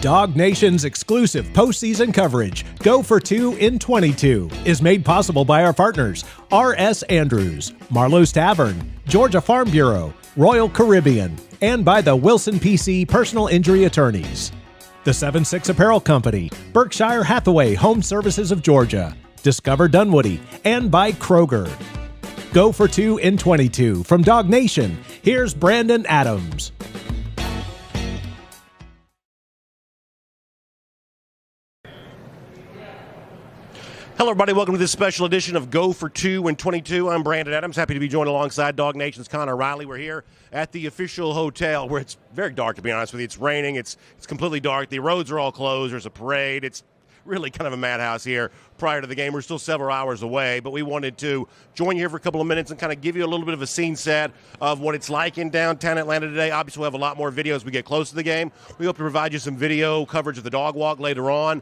Dog Nation's exclusive postseason coverage, Go for 2 in 22, is made possible by our partners, R.S. Andrews, Marlowe's Tavern, Georgia Farm Bureau, Royal Caribbean, and by the Wilson PC Personal Injury Attorneys. The 7-6 Apparel Company, Berkshire Hathaway Home Services of Georgia, Discover Dunwoody, and by Kroger. Go for 2 in 22 from Dog Nation. Here's Brandon Adams. Hello, everybody. Welcome to this special edition of Go for 2 in 22. I'm Brandon Adams. Happy to be joined alongside Dog Nation's Connor Riley. We're here at the official hotel where it's very dark, to be honest with you. It's raining. It's completely dark. The roads are all closed. There's a parade. It's really kind of a madhouse here prior to the game. We're still several hours away, but we wanted to join you here for a couple of minutes and kind of give you a little bit of a scene set of what it's like in downtown Atlanta today. Obviously, we'll have a lot more video as we get close to the game. We hope to provide you some video coverage of the dog walk later on.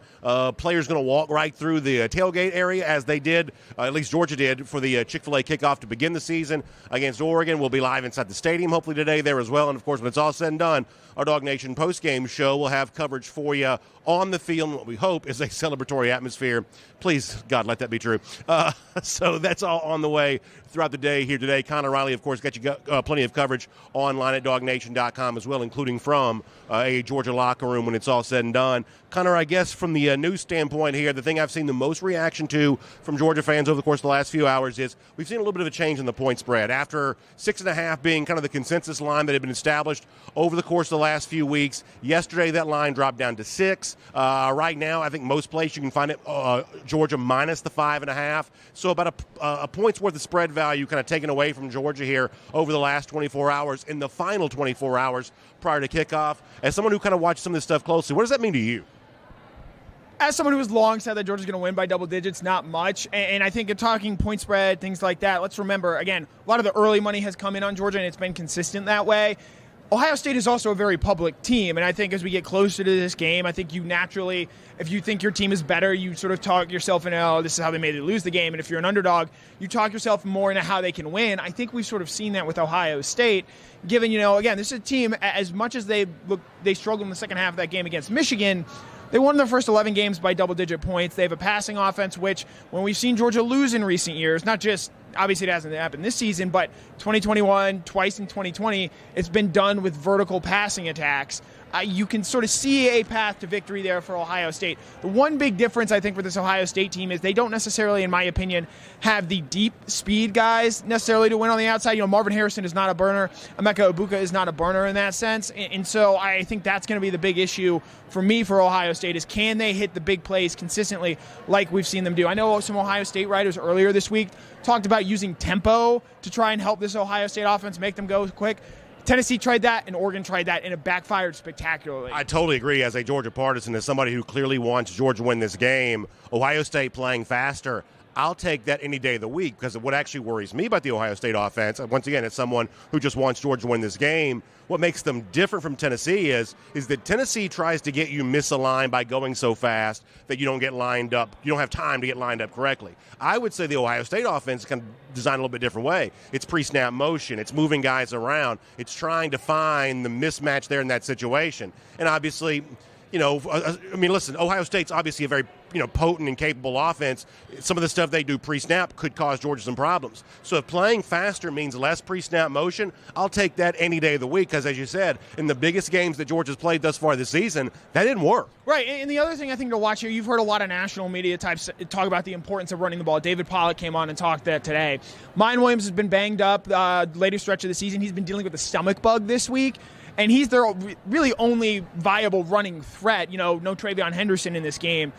Players going to walk right through the tailgate area as they did, at least Georgia did, for the Chick-fil-A kickoff to begin the season against Oregon. We'll be live inside the stadium hopefully today there as well. And, of course, when it's all said and done, our Dog Nation postgame show will have coverage for you on the field. And what we hope is a celebratory atmosphere. Please, God, let that be true. So that's all on the way throughout the day here today. Connor Riley, of course, got you plenty of coverage online at dognation.com as well, including from a Georgia locker room when it's all said and done. Connor, I guess from the news standpoint here, the thing I've seen the most reaction to from Georgia fans over the course of the last few hours is we've seen a little bit of a change in the point spread. After 6.5 being kind of the consensus line that had been established over the course of the last few weeks, yesterday that line dropped down to 6. Right now, I think most places you can find it Georgia minus the 5.5. So about a point's worth of spread value kind of taken away from Georgia here over the last 24 hours. In the final 24 hours prior to kickoff, as someone who kind of watched some of this stuff closely, what does that mean to you? As someone who has long said that Georgia's going to win by double digits, not much. And I think in talking point spread, things like that, let's remember, again, a lot of the early money has come in on Georgia, and it's been consistent that way. Ohio State is also a very public team, and I think as we get closer to this game, I think you naturally, if you think your team is better, you sort of talk yourself into, oh, this is how they made it lose the game. And if you're an underdog, you talk yourself more into how they can win. I think we've sort of seen that with Ohio State, given, again, this is a team, as much as they struggled in the second half of that game against Michigan, they won their first 11 games by double-digit points. They have a passing offense, which when we've seen Georgia lose in recent years, not just, obviously it hasn't happened this season, but 2021, twice in 2020, it's been done with vertical passing attacks. You can sort of see a path to victory there for Ohio State. The one big difference, I think, for this Ohio State team is they don't necessarily, in my opinion, have the deep speed guys necessarily to win on the outside. Marvin Harrison is not a burner. Emeka Ibuka is not a burner in that sense. And so I think that's going to be the big issue for me for Ohio State is can they hit the big plays consistently like we've seen them do. I know some Ohio State writers earlier this week talked about using tempo to try and help this Ohio State offense make them go quick. Tennessee tried that, and Oregon tried that, and it backfired spectacularly. I totally agree. As a Georgia partisan, as somebody who clearly wants Georgia to win this game, Ohio State playing faster, I'll take that any day of the week because what actually worries me about the Ohio State offense, once again, as someone who just wants Georgia to win this game, what makes them different from Tennessee is that Tennessee tries to get you misaligned by going so fast that you don't get lined up. You don't have time to get lined up correctly. I would say the Ohio State offense is kind of designed a little bit different way. It's pre-snap motion. It's moving guys around. It's trying to find the mismatch there in that situation. And obviously, listen, Ohio State's obviously a very potent and capable offense. Some of the stuff they do pre-snap could cause Georgia some problems. So if playing faster means less pre-snap motion, I'll take that any day of the week because, as you said, in the biggest games that Georgia's played thus far this season, that didn't work. Right, and the other thing I think to watch here, you've heard a lot of national media types talk about the importance of running the ball. David Pollack came on and talked that today. Mayan Williams has been banged up later stretch of the season. He's been dealing with a stomach bug this week. And he's their really only viable running threat. No Travion Henderson in this game.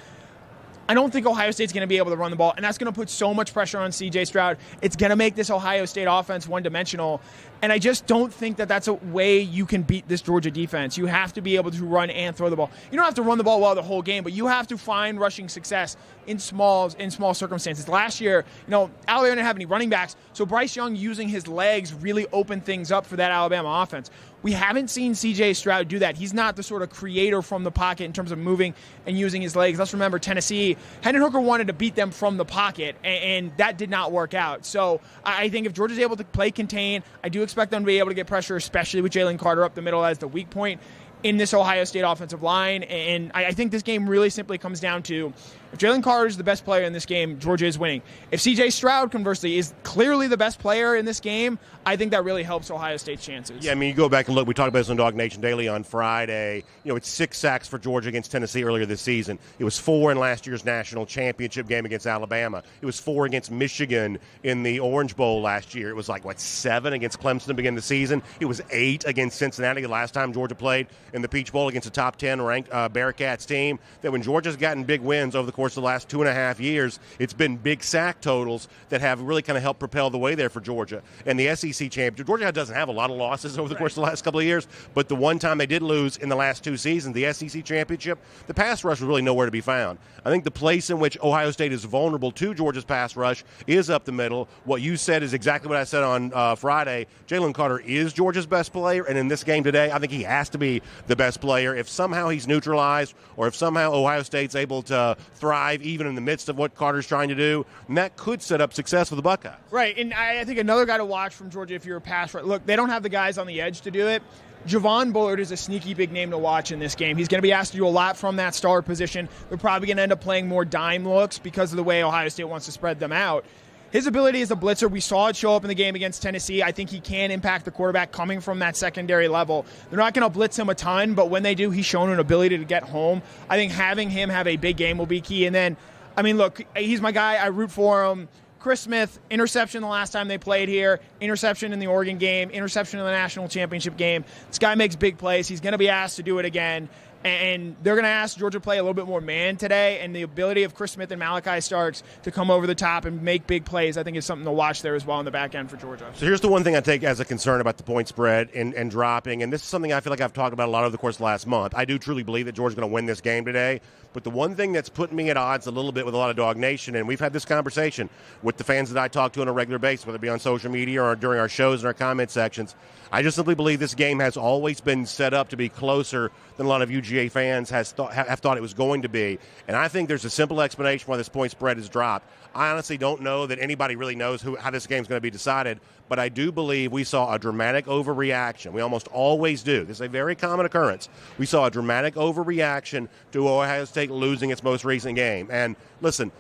I don't think Ohio State's going to be able to run the ball, and that's going to put so much pressure on C.J. Stroud. It's going to make this Ohio State offense one-dimensional, and I just don't think that that's a way you can beat this Georgia defense. You have to be able to run and throw the ball. You don't have to run the ball well the whole game, but you have to find rushing success in small circumstances. Last year, Alabama didn't have any running backs, so Bryce Young using his legs really opened things up for that Alabama offense. We haven't seen C.J. Stroud do that. He's not the sort of creator from the pocket in terms of moving and using his legs. Let's remember, Tennessee, Hendon Hooker wanted to beat them from the pocket, and that did not work out. So I think if Georgia's able to play contain, I do expect them to be able to get pressure, especially with Jalen Carter up the middle as the weak point. in this Ohio State offensive line. And I think this game really simply comes down to, if Jalen Carter is the best player in this game, Georgia is winning. If C.J. Stroud, conversely, is clearly the best player in this game, I think that really helps Ohio State's chances. Yeah, I mean, you go back and look. We talked about this on Dog Nation Daily on Friday. It's 6 sacks for Georgia against Tennessee earlier this season. It was 4 in last year's national championship game against Alabama. It was 4 against Michigan in the Orange Bowl last year. It was 7 against Clemson to begin the season. It was 8 against Cincinnati the last time Georgia played in the Peach Bowl against a top 10 ranked Bearcats team. That when Georgia's gotten big wins over the course of the last 2.5 years, it's been big sack totals that have really kind of helped propel the way there for Georgia. And the SEC championship, Georgia doesn't have a lot of losses over the course of the last couple of years, but the one time they did lose in the last 2 seasons, the SEC championship, the pass rush was really nowhere to be found. I think the place in which Ohio State is vulnerable to Georgia's pass rush is up the middle. What you said is exactly what I said on Friday. Jalen Carter is Georgia's best player, and in this game today, I think he has to be the best player. If somehow he's neutralized, or if somehow Ohio State's able to thrive even in the midst of what Carter's trying to do, and that could set up success for the Buckeyes. Right, and I think another guy to watch from Georgia if you're a pass rush. Look, they don't have the guys on the edge to do it. Javon Bullard is a sneaky big name to watch in this game. He's going to be asked to do a lot from that star position. They're probably going to end up playing more dime looks because of the way Ohio State wants to spread them out. His ability as a blitzer, we saw it show up in the game against Tennessee. I think he can impact the quarterback coming from that secondary level. They're not going to blitz him a ton, but when they do, he's shown an ability to get home. I think having him have a big game will be key. And then, I mean, look, he's my guy. I root for him. Chris Smith, interception the last time they played here, interception in the Oregon game, interception in the national championship game. This guy makes big plays. He's going to be asked to do it again. And they're going to ask Georgia to play a little bit more man today, and the ability of Chris Smith and Malachi Starks to come over the top and make big plays, I think, is something to watch there as well in the back end for Georgia. So here's the one thing I take as a concern about the point spread and dropping, and this is something I feel like I've talked about a lot over the course of the last month. I do truly believe that Georgia's going to win this game today, but the one thing that's putting me at odds a little bit with a lot of Dog Nation, and we've had this conversation with the fans that I talk to on a regular basis, whether it be on social media or during our shows and our comment sections, I just simply believe this game has always been set up to be closer than a lot of UGA fans have thought it was going to be. And I think there's a simple explanation why this point spread has dropped. I honestly don't know that anybody really knows how this game's going to be decided, but I do believe we saw a dramatic overreaction. We almost always do. This is a very common occurrence. We saw a dramatic overreaction to Ohio State losing its most recent game. And listen,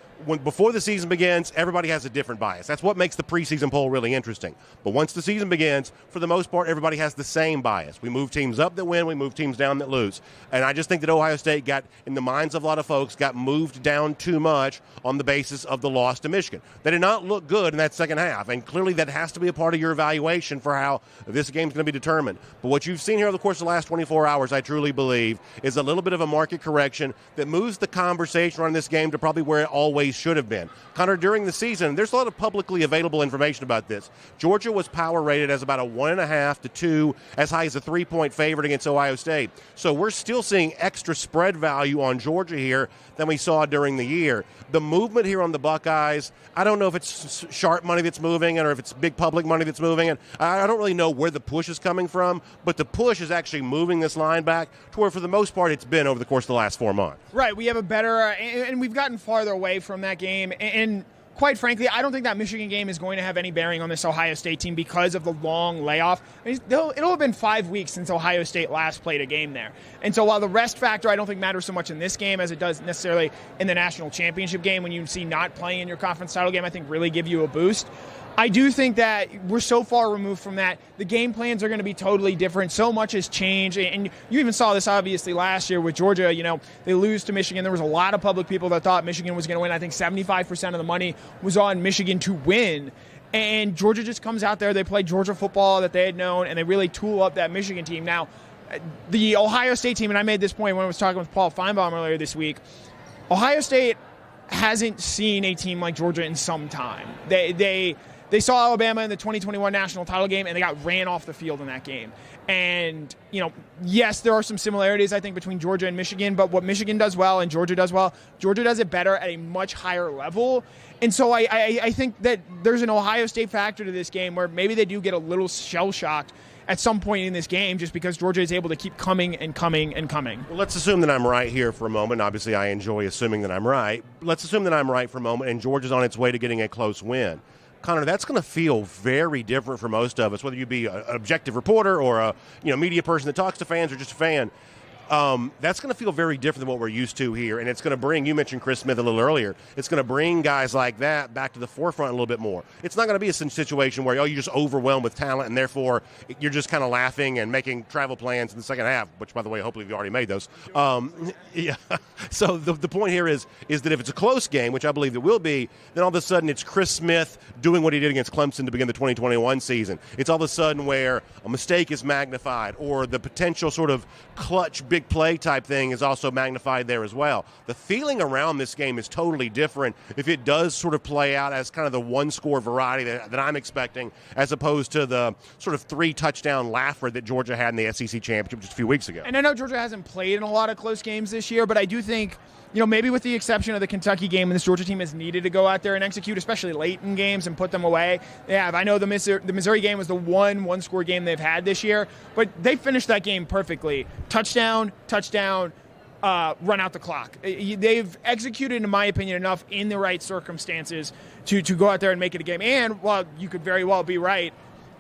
before the season begins, everybody has a different bias. That's what makes the preseason poll really interesting. But once the season begins, for the most part, everybody has the same bias. We move teams up that win, we move teams down that lose. And I just think that Ohio State got, in the minds of a lot of folks, got moved down too much on the basis of the loss to Michigan. They did not look good in that second half, and clearly that has to be a part of your evaluation for how this game's going to be determined. But what you've seen here over the course of the last 24 hours, I truly believe, is a little bit of a market correction that moves the conversation on this game to probably where it always should have been. Connor, during the season, there's a lot of publicly available information about this. Georgia was power rated as about a 1.5 to 2, as high as a 3-point favorite against Ohio State. So we're still seeing extra spread value on Georgia here than we saw during the year. The movement here on the Buckeyes, I don't know if it's sharp money that's moving or if it's big public money that's moving. And I don't really know where the push is coming from, but the push is actually moving this line back to where, for the most part, it's been over the course of the last 4 months. Right. We have a better, and we've gotten farther away from that game. And quite frankly, I don't think that Michigan game is going to have any bearing on this Ohio State team because of the long layoff. I mean, it'll have been 5 weeks since Ohio State last played a game there. And so while the rest factor I don't think matters so much in this game as it does necessarily in the national championship game, when you see not playing in your conference title game, I think really give you a boost. I do think that we're so far removed from that. The game plans are going to be totally different. So much has changed. And you even saw this, obviously, last year with Georgia. You know, they lose to Michigan. There was a lot of public people that thought Michigan was going to win. I think 75% of the money was on Michigan to win. And Georgia just comes out there. They play Georgia football that they had known, and they really tool up that Michigan team. Now, the Ohio State team, and I made this point when I was talking with Paul Feinbaum earlier this week, Ohio State hasn't seen a team like Georgia in some time. They saw Alabama in the 2021 national title game, and they got ran off the field in that game. And, you know, yes, there are some similarities, I think, between Georgia and Michigan, but what Michigan does well and Georgia does well, Georgia does it better at a much higher level. And so I think that there's an Ohio State factor to this game where maybe they do get a little shell-shocked at some point in this game just because Georgia is able to keep coming and coming and coming. Well, let's assume that I'm right here for a moment. Obviously, I enjoy assuming that I'm right. Let's assume that I'm right for a moment, and Georgia's on its way to getting a close win. Connor, that's going to feel very different for most of us, whether you be an objective reporter or a media person that talks to fans or just a fan. That's going to feel very different than what we're used to here, and it's going to bring, you mentioned Chris Smith a little earlier, it's going to bring guys like that back to the forefront a little bit more. It's not going to be a situation where, you're just overwhelmed with talent, and therefore you're just kind of laughing and making travel plans in the second half, which, by the way, hopefully you've already made those. Yeah. So the point here is that if it's a close game, which I believe it will be, then all of a sudden it's Chris Smith doing what he did against Clemson to begin the 2021 season. It's all of a sudden where a mistake is magnified, or the potential sort of clutch big play type thing is also magnified there as well. The feeling around this game is totally different if it does sort of play out as kind of the one-score variety that I'm expecting, as opposed to the sort of 3-touchdown laugher that Georgia had in the SEC championship just a few weeks ago. And I know Georgia hasn't played in a lot of close games this year, but I do think, maybe with the exception of the Kentucky game, and this Georgia team has needed to go out there and execute, especially late in games, and put them away. Yeah, I know the Missouri game was the one-score game they've had this year, but they finished that game perfectly. Touchdown, run out the clock. They've executed, in my opinion, enough in the right circumstances to go out there and make it a game. And while you could very well be right,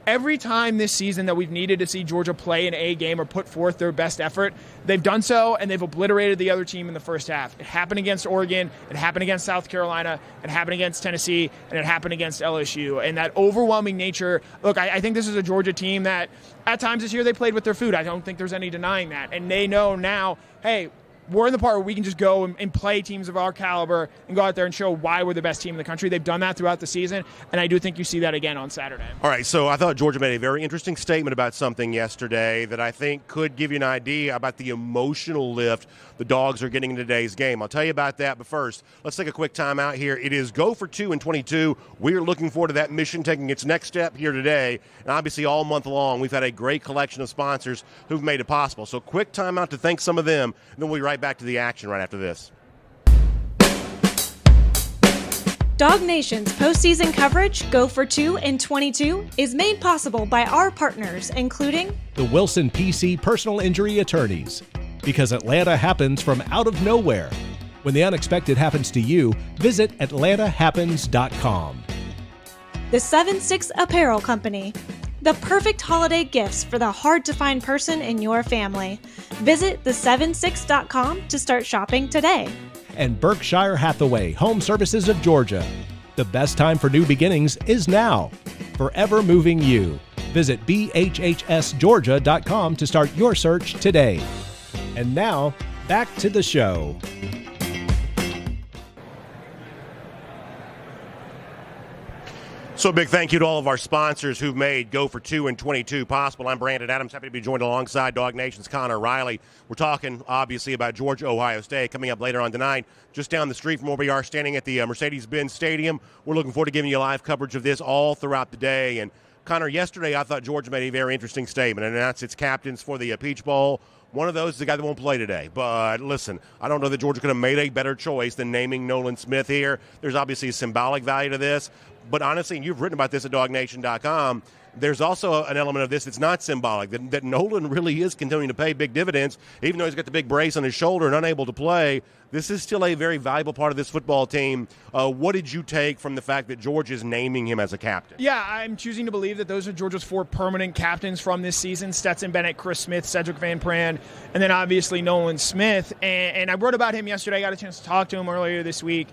every time this season that we've needed to see Georgia play an A game or put forth their best effort, they've done so, and they've obliterated the other team in the first half. It happened against Oregon, it happened against South Carolina, it happened against Tennessee, and it happened against LSU. And that overwhelming nature, look, I think this is a Georgia team that at times this year they played with their food. I don't think there's any denying that. And they know now, hey, we're in the part where we can just go and play teams of our caliber and go out there and show why we're the best team in the country. They've done that throughout the season, and I do think you see that again on Saturday. All right, so I thought Georgia made a very interesting statement about something yesterday that I think could give you an idea about the emotional lift the Dogs are getting in today's game. I'll tell you about that, but first, let's take a quick time out here. It is Go for 2 in 22. We're looking forward to that mission taking its next step here today, and obviously all month long we've had a great collection of sponsors who've made it possible. So quick time out to thank some of them, and then we'll be right back to the action right after this. Dog Nation's postseason coverage, Go for 2 in 22, is made possible by our partners, including the Wilson PC Personal Injury Attorneys. Because Atlanta happens from out of nowhere. When the unexpected happens to you, visit atlantahappens.com. The 7-6 Apparel Company, the perfect holiday gifts for the hard-to-find person in your family. Visit the76.com to start shopping today. And Berkshire Hathaway Home Services of Georgia. The best time for new beginnings is now. Forever moving you. Visit bhhsgeorgia.com to start your search today. And now, back to the show. So a big thank you to all of our sponsors who've made Go for 2 in 22 possible. I'm Brandon Adams, happy to be joined alongside Dog Nation's Connor Riley. We're talking, obviously, about Georgia, Ohio State coming up later on tonight, just down the street from where we are, standing at the Mercedes-Benz Stadium. We're looking forward to giving you live coverage of this all throughout the day. And Connor, yesterday I thought Georgia made a very interesting statement and announced its captains for the Peach Bowl. One of those is the guy that won't play today. But listen, I don't know that Georgia could have made a better choice than naming Nolan Smith here. There's obviously a symbolic value to this. But honestly, and you've written about this at dognation.com, there's also an element of this that's not symbolic, that Nolan really is continuing to pay big dividends. Even though he's got the big brace on his shoulder and unable to play, this is still a very valuable part of this football team. What did you take from the fact that Georgia is naming him as a captain? Yeah, I'm choosing to believe that those are Georgia's 4 permanent captains from this season: Stetson Bennett, Chris Smith, Cedric Van Pran, and then obviously Nolan Smith. And I wrote about him yesterday. I got a chance to talk to him earlier this week.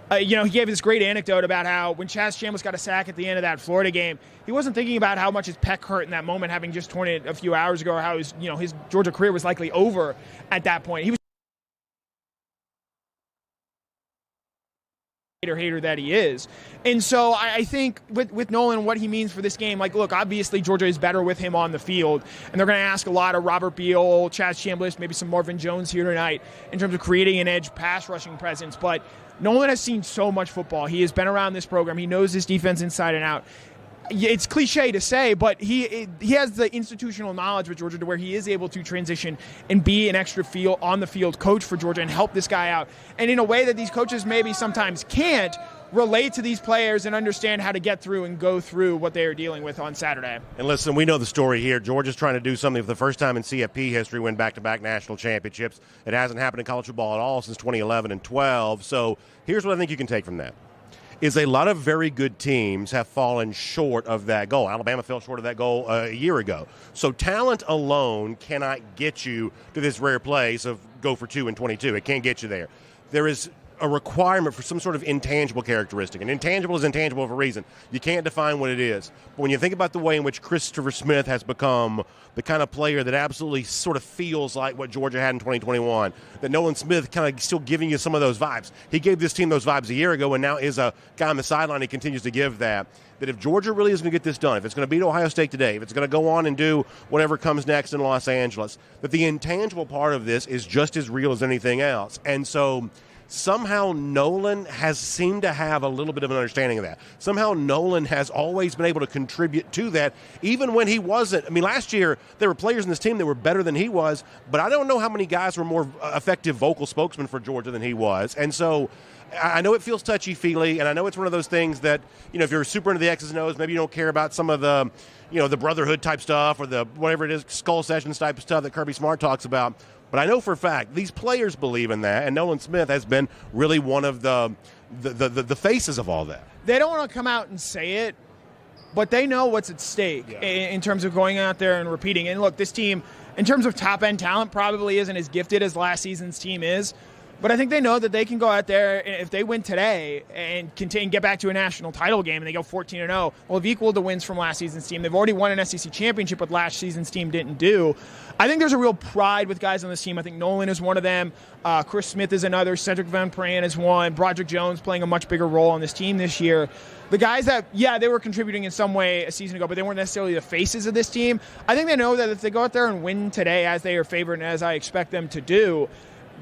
He gave this great anecdote about how when Chaz Chambliss got a sack at the end of that Florida game, he wasn't thinking about how much his pec hurt in that moment, having just torn it a few hours ago, or how his Georgia career was likely over at that point. He was hater that he is. And so I think with Nolan, what he means for this game, look, obviously Georgia is better with him on the field, and they're going to ask a lot of Robert Beal, Chaz Chambliss, maybe some Marvin Jones here tonight in terms of creating an edge pass rushing presence. But Nolan has seen so much football. He has been around this program. He knows this defense inside and out. It's cliche to say, but he has the institutional knowledge with Georgia to where he is able to transition and be an extra on the field coach for Georgia and help this guy out. And in a way that these coaches maybe sometimes can't, relate to these players and understand how to get through and go through what they are dealing with on Saturday. And listen, we know the story here. Georgia's trying to do something for the first time in CFP history, win back-to-back national championships. It hasn't happened in college football at all since 2011 and 12. So here's what I think you can take from that. is a lot of very good teams have fallen short of that goal. Alabama fell short of that goal a year ago. So talent alone cannot get you to this rare place of go for 2 in 22. It can't get you there. There is a requirement for some sort of intangible characteristic. And intangible is intangible for a reason. You can't define what it is. But when you think about the way in which Christopher Smith has become the kind of player that absolutely sort of feels like what Georgia had in 2021, that Nolan Smith kind of still giving you some of those vibes. He gave this team those vibes a year ago and now is a guy on the sideline. He continues to give that. That if Georgia really is going to get this done, if it's going to beat Ohio State today, if it's going to go on and do whatever comes next in Los Angeles, that the intangible part of this is just as real as anything else. And so somehow Nolan has seemed to have a little bit of an understanding of that. Somehow Nolan has always been able to contribute to that, even when he wasn't. I mean, last year there were players in this team that were better than he was, but I don't know how many guys were more effective vocal spokesmen for Georgia than he was. And so I know it feels touchy-feely, and I know it's one of those things that, you know, if you're super into the X's and O's, maybe you don't care about some of the, you know, the brotherhood type stuff or the whatever it is, skull sessions type of stuff that Kirby Smart talks about. But I know for a fact these players believe in that, and Nolan Smith has been really one of the faces of all that. They don't want to come out and say it, but they know what's at stake in terms of going out there and repeating. And look, this team, in terms of top-end talent, probably isn't as gifted as last season's team is. But I think they know that they can go out there, if they win today and get back to a national title game and they go 14-0, well, have equaled the wins from last season's team. They've already won an SEC championship, what last season's team didn't do. I think there's a real pride with guys on this team. I think Nolan is one of them. Chris Smith is another. Cedric Van Pran is one. Broderick Jones playing a much bigger role on this team this year. The guys that, they were contributing in some way a season ago, but they weren't necessarily the faces of this team. I think they know that if they go out there and win today as they are favored and as I expect them to do,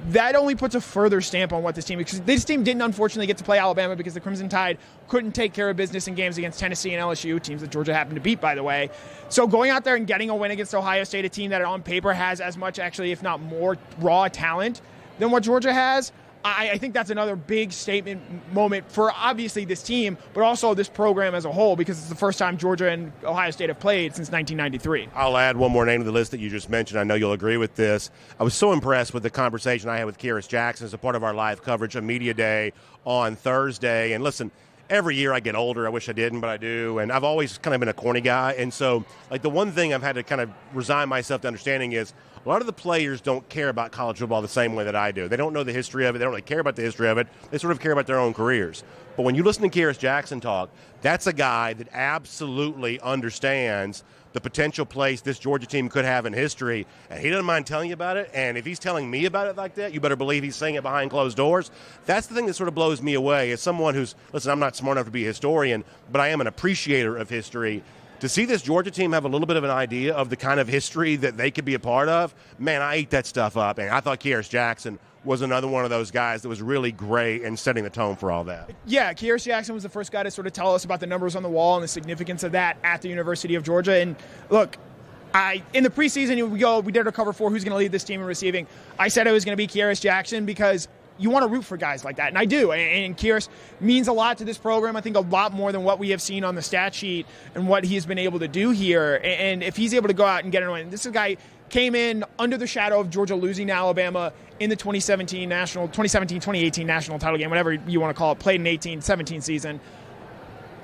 that only puts a further stamp on what this team, because this team didn't unfortunately get to play Alabama because the Crimson Tide couldn't take care of business in games against Tennessee and LSU, teams that Georgia happened to beat, by the way. So going out there and getting a win against Ohio State, a team that on paper has as much, actually, if not more, raw talent than what Georgia has, I think that's another big statement moment for obviously this team, but also this program as a whole, because it's the first time Georgia and Ohio State have played since 1993. I'll add one more name to the list that you just mentioned. I know you'll agree with this. I was so impressed with the conversation I had with Kearis Jackson as a part of our live coverage of Media Day on Thursday. And listen, every year I get older. I wish I didn't, but I do. And I've always kind of been a corny guy. And so, like, the one thing I've had to kind of resign myself to understanding is a lot of the players don't care about college football the same way that I do. They don't know the history of it. They don't really care about the history of it. They sort of care about their own careers. But when you listen to Kearis Jackson talk, that's a guy that absolutely understands the potential place this Georgia team could have in history, and he doesn't mind telling you about it. And if he's telling me about it like that, you better believe he's saying it behind closed doors. That's the thing that sort of blows me away. As someone who's, listen, I'm not smart enough to be a historian, but I am an appreciator of history. To see this Georgia team have a little bit of an idea of the kind of history that they could be a part of, man, I ate that stuff up. And I thought Kearis Jackson was another one of those guys that was really great in setting the tone for all that. Yeah, Kearis Jackson was the first guy to sort of tell us about the numbers on the wall and the significance of that at the University of Georgia. And look, in the preseason, we did a cover for who's going to lead this team in receiving. I said it was going to be Kearis Jackson because you want to root for guys like that, and I do. And Kearis means a lot to this program. I think a lot more than what we have seen on the stat sheet and what he's been able to do here. And if he's able to go out and get it win, this is a guy came in under the shadow of Georgia losing to Alabama in the 2017-2018 national title game, whatever you want to call it, played in 18-17 season.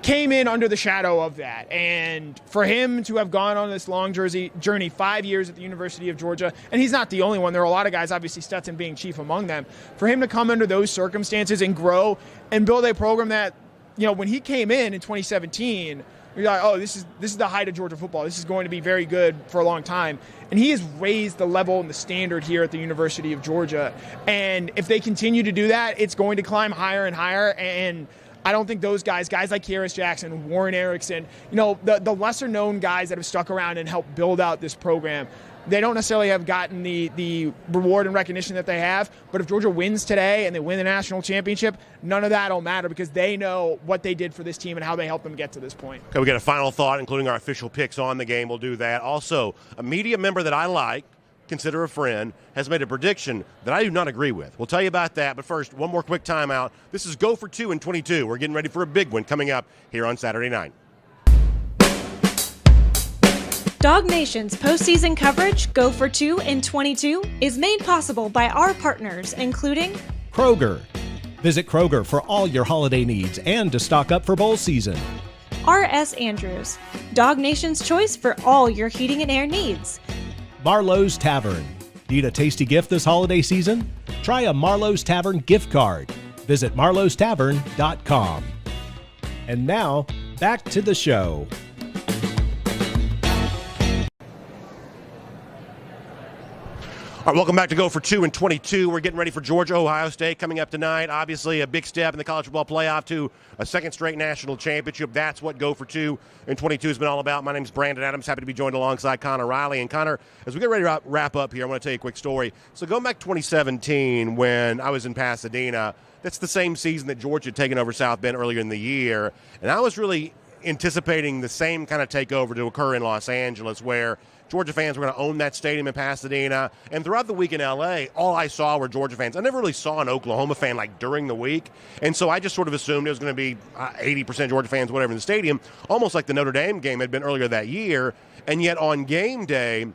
Came in under the shadow of that. And for him to have gone on this long journey, 5 years at the University of Georgia, and he's not the only one. There are a lot of guys, obviously Stetson being chief among them. For him to come under those circumstances and grow and build a program that, when he came in 2017, you're like, oh, this is the height of Georgia football. This is going to be very good for a long time. And he has raised the level and the standard here at the University of Georgia. And if they continue to do that, it's going to climb higher and higher. And I don't think those guys like Kearis Jackson, Warren Erickson, the lesser-known guys that have stuck around and helped build out this program, they don't necessarily have gotten the reward and recognition that they have. But if Georgia wins today and they win the national championship, none of that will matter because they know what they did for this team and how they helped them get to this point. Okay, we got a final thought, including our official picks on the game. We'll do that. Also, a media member that I like, consider a friend, has made a prediction that I do not agree with. We'll tell you about that, but first, one more quick timeout. This is Go for 2 in 22. We're getting ready for a big one coming up here on Saturday night. Dog Nation's postseason coverage, Go for 2 in 22, is made possible by our partners, including Kroger, Visit Kroger for all your holiday needs and to stock up for bowl season. R.S. Andrews, Dog Nation's choice for all your heating and air needs. Marlowe's Tavern. Need a tasty gift this holiday season? Try a Marlowe's Tavern gift card. Visit marlowestavern.com. And now, back to the show. All right, welcome back to Go for 2 in 22. We're getting ready for Georgia, Ohio State coming up tonight. Obviously, a big step in the college football playoff to a second straight national championship. That's what Go for 2 in 22 has been all about. My name is Brandon Adams. Happy to be joined alongside Connor Riley. And Connor, as we get ready to wrap up here, I want to tell you a quick story. So going back to 2017 when I was in Pasadena, that's the same season that Georgia had taken over South Bend earlier in the year. And I was really anticipating the same kind of takeover to occur in Los Angeles, where Georgia fans were going to own that stadium in Pasadena. And throughout the week in L.A., all I saw were Georgia fans. I never really saw an Oklahoma fan like during the week. And so I just sort of assumed it was going to be 80% Georgia fans, whatever, in the stadium, almost like the Notre Dame game had been earlier that year. And yet on game day,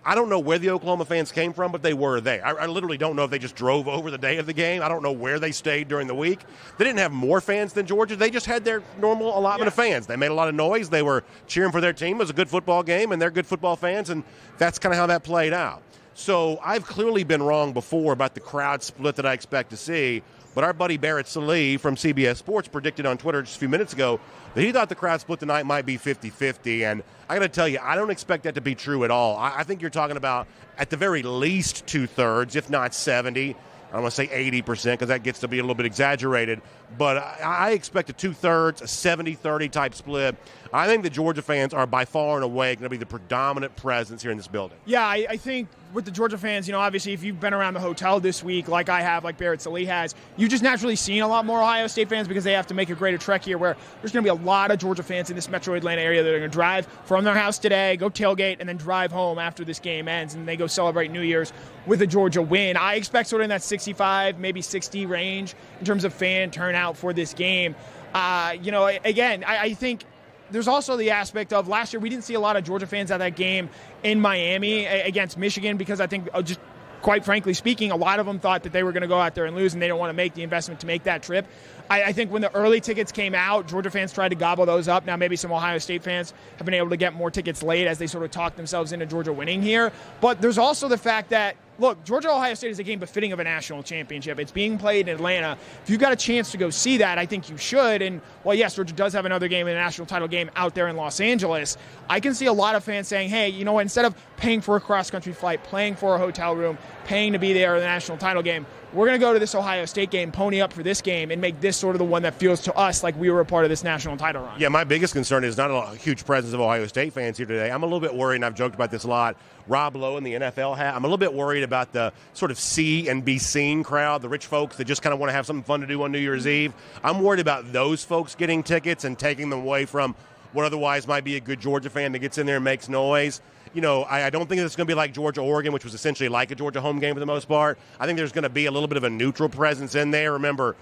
I don't know where the Oklahoma fans came from, but they were there. I literally don't know if they just drove over the day of the game. I don't know where they stayed during the week. They didn't have more fans than Georgia. They just had their normal allotment of fans. They made a lot of noise. They were cheering for their team. It was a good football game, and they're good football fans, and that's kind of how that played out. So I've clearly been wrong before about the crowd split that I expect to see. But our buddy Barrett Sallee from CBS Sports predicted on Twitter just a few minutes ago that he thought the crowd split tonight might be 50-50. And I got to tell you, I don't expect that to be true at all. I think you're talking about at the very least 2/3, if not 70. I don't want to say 80% because that gets to be a little bit exaggerated. But I expect a 2/3, a 70-30 type split. I think the Georgia fans are by far and away going to be the predominant presence here in this building. Yeah, I think with the Georgia fans, obviously if you've been around the hotel this week like I have, like Barrett Sallee has, you've just naturally seen a lot more Ohio State fans because they have to make a greater trek here where there's going to be a lot of Georgia fans in this metro Atlanta area that are going to drive from their house today, go tailgate, and then drive home after this game ends, and they go celebrate New Year's with a Georgia win. I expect sort of in that 65, maybe 60 range in terms of fan turnout for this game. Again, I think there's also the aspect of last year we didn't see a lot of Georgia fans at that game in Miami against Michigan because I think just quite frankly speaking, a lot of them thought that they were going to go out there and lose and they don't want to make the investment to make that trip. I think when the early tickets came out, Georgia fans tried to gobble those up. Now maybe some Ohio State fans have been able to get more tickets late as they sort of talk themselves into Georgia winning here. But there's also the fact that, look, Georgia-Ohio State is a game befitting of a national championship. It's being played in Atlanta. If you've got a chance to go see that, I think you should. And, well, yes, Georgia does have another game, a national title game out there in Los Angeles. I can see a lot of fans saying, hey, you know what, instead of paying for a cross-country flight, paying for a hotel room, paying to be there in the national title game, we're going to go to this Ohio State game, pony up for this game, and make this sort of the one that feels to us like we were a part of this national title run. Yeah, my biggest concern is not a huge presence of Ohio State fans here today. I'm a little bit worried, and I've joked about this a lot, Rob Lowe in the NFL hat. I'm a little bit worried about the sort of see and be seen crowd, the rich folks that just kind of want to have something fun to do on New Year's Eve. I'm worried about those folks getting tickets and taking them away from what otherwise might be a good Georgia fan that gets in there and makes noise. I don't think it's going to be like Georgia-Oregon, which was essentially like a Georgia home game for the most part. I think there's going to be a little bit of a neutral presence in there. Remember,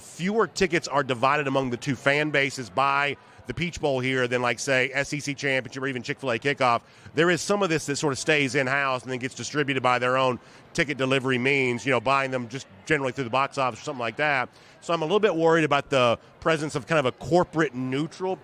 fewer tickets are divided among the two fan bases by the Peach Bowl here than, like, say, SEC Championship or even Chick-fil-A kickoff. There is some of this that sort of stays in-house and then gets distributed by their own ticket delivery means, buying them just generally through the box office or something like that. So I'm a little bit worried about the presence of kind of a corporate neutral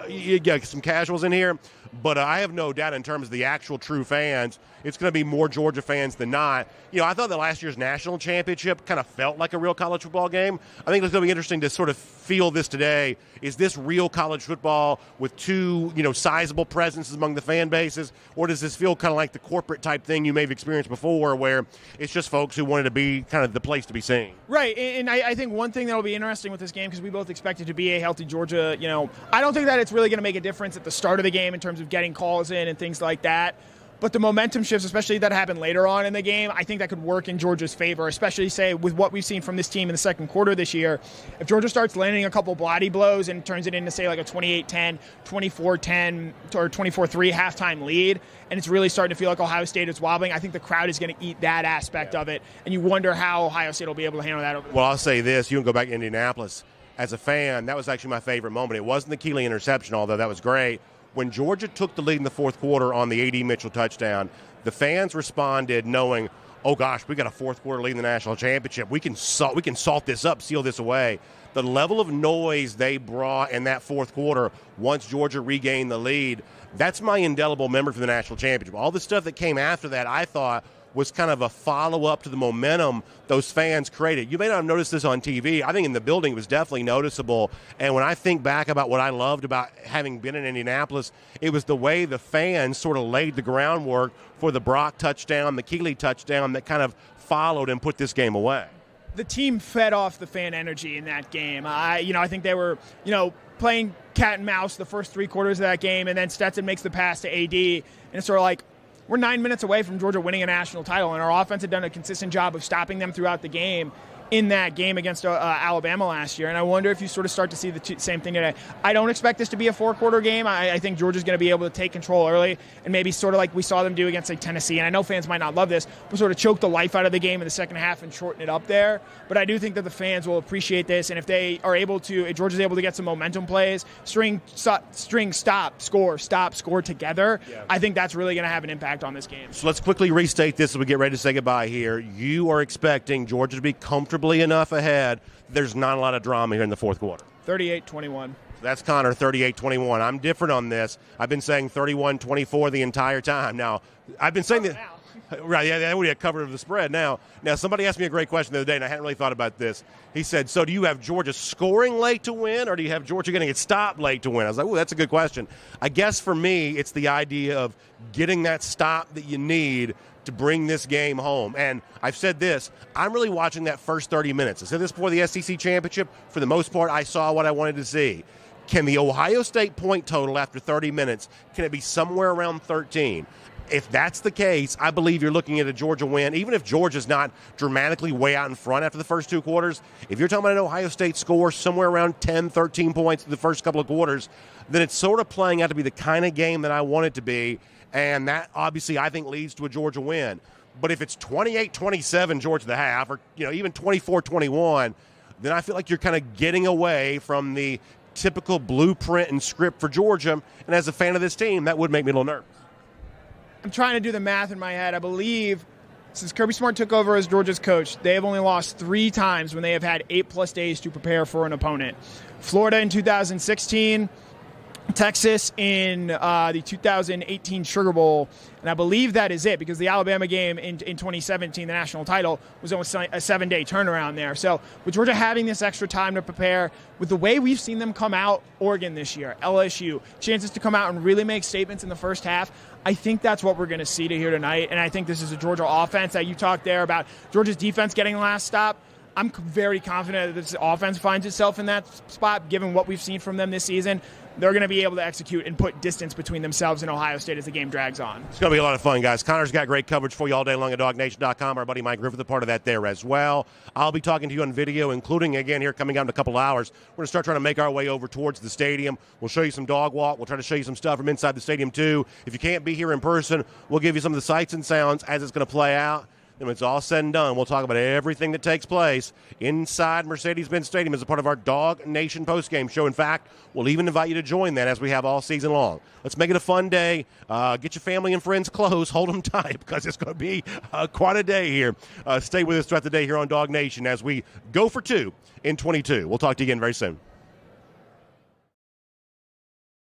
you get some casuals in here, but I have no doubt in terms of the actual true fans, it's going to be more Georgia fans than not. I thought that last year's national championship kind of felt like a real college football game. I think it's going to be interesting to sort of feel this today. Is this real college football with two, sizable presences among the fan bases, or does this feel kind of like the corporate type thing you may have experienced before where it's just folks who wanted to be kind of the place to be seen? Right, and I think one thing that will be interesting with this game, because we both expect it to be a healthy Georgia, I don't think that it's really going to make a difference at the start of the game in terms of getting calls in and things like that. But the momentum shifts, especially that happened later on in the game, I think that could work in Georgia's favor, especially, say, with what we've seen from this team in the second quarter this year. If Georgia starts landing a couple bloody blows and turns it into, say, like a 28-10, 24-10, or 24-3 halftime lead, and it's really starting to feel like Ohio State is wobbling, I think the crowd is going to eat that aspect of it, and you wonder how Ohio State will be able to handle that over the Well, I'll say this. You can go back to Indianapolis. As a fan, that was actually my favorite moment. It wasn't the Keeley interception, although that was great. When Georgia took the lead in the fourth quarter on the A.D. Mitchell touchdown, the fans responded knowing oh gosh, we got a fourth quarter lead in the national championship. We can salt this up, seal this away. The level of noise they brought in that fourth quarter once Georgia regained the lead, that's my indelible memory for the national championship. All the stuff that came after that, I thought, was kind of a follow-up to the momentum those fans created. You may not have noticed this on TV. I think in the building it was definitely noticeable. And when I think back about what I loved about having been in Indianapolis, it was the way the fans sort of laid the groundwork for the Brock touchdown, the Keeley touchdown that kind of followed and put this game away. The team fed off the fan energy in that game. I think they were, playing cat and mouse the first three quarters of that game, and then Stetson makes the pass to AD, and it's sort of like, we're 9 minutes away from Georgia winning a national title, and our offense had done a consistent job of stopping them throughout the game in that game against Alabama last year. And I wonder if you sort of start to see the same thing today. I don't expect this to be a four-quarter game. I think Georgia's going to be able to take control early and maybe sort of like we saw them do against Tennessee. And I know fans might not love this, but sort of choke the life out of the game in the second half and shorten it up there. But I do think that the fans will appreciate this. And if they are able to, if Georgia's able to get some momentum plays, string, stop, score together, I think that's really going to have an impact on this game. So let's quickly restate this as we get ready to say goodbye here. You are expecting Georgia to be comfortably enough ahead. There's not a lot of drama here in the fourth quarter. 38-21. That's Connor, 38-21. I'm different on this. I've been saying 31-24 the entire time. Now, I've been saying that. Right, yeah, that would be a cover of the spread. Now, somebody asked me a great question the other day, and I hadn't really thought about this. He said, so do you have Georgia scoring late to win, or do you have Georgia getting it stopped late to win? I was like, oh, that's a good question. I guess for me, it's the idea of getting that stop that you need to bring this game home. And I've said this, I'm really watching that first 30 minutes. I said this before the SEC championship. For the most part, I saw what I wanted to see. Can the Ohio State point total after 30 minutes, can it be somewhere around 13? If that's the case, I believe you're looking at a Georgia win. Even if Georgia's not dramatically way out in front after the first two quarters, if you're talking about an Ohio State score somewhere around 10, 13 points in the first couple of quarters, then it's sort of playing out to be the kind of game that I want it to be. And that obviously I think leads to a Georgia win. But if it's 28-27 Georgia the half, or even 24-21, then I feel like you're kind of getting away from the typical blueprint and script for Georgia. And as a fan of this team, that would make me a little nervous. I'm trying to do the math in my head. I believe since Kirby Smart took over as Georgia's coach, they have only lost 3 times when they have had 8+ days to prepare for an opponent. Florida in 2016, Texas in the 2018 Sugar Bowl, and I believe that is it because the Alabama game in 2017, the national title, was almost a 7-day turnaround there. So with Georgia having this extra time to prepare, with the way we've seen them come out, Oregon this year, LSU, chances to come out and really make statements in the first half, I think that's what we're going to see here tonight. And I think this is a Georgia offense that you talked there about Georgia's defense getting the last stop. I'm very confident that this offense finds itself in that spot, given what we've seen from them this season. They're going to be able to execute and put distance between themselves and Ohio State as the game drags on. It's going to be a lot of fun, guys. Connor's got great coverage for you all day long at DogNation.com. Our buddy Mike Griffith is part of that there as well. I'll be talking to you on video, including, again, here coming out in a couple of hours. We're going to start trying to make our way over towards the stadium. We'll show you some dog walk. We'll try to show you some stuff from inside the stadium, too. If you can't be here in person, we'll give you some of the sights and sounds as it's going to play out. And when it's all said and done, we'll talk about everything that takes place inside Mercedes-Benz Stadium as a part of our Dog Nation postgame show. In fact, we'll even invite you to join that as we have all season long. Let's make it a fun day. Get your family and friends close. Hold them tight because it's going to be quite a day here. Stay with us throughout the day here on Dog Nation as we go for 2 in 22. We'll talk to you again very soon.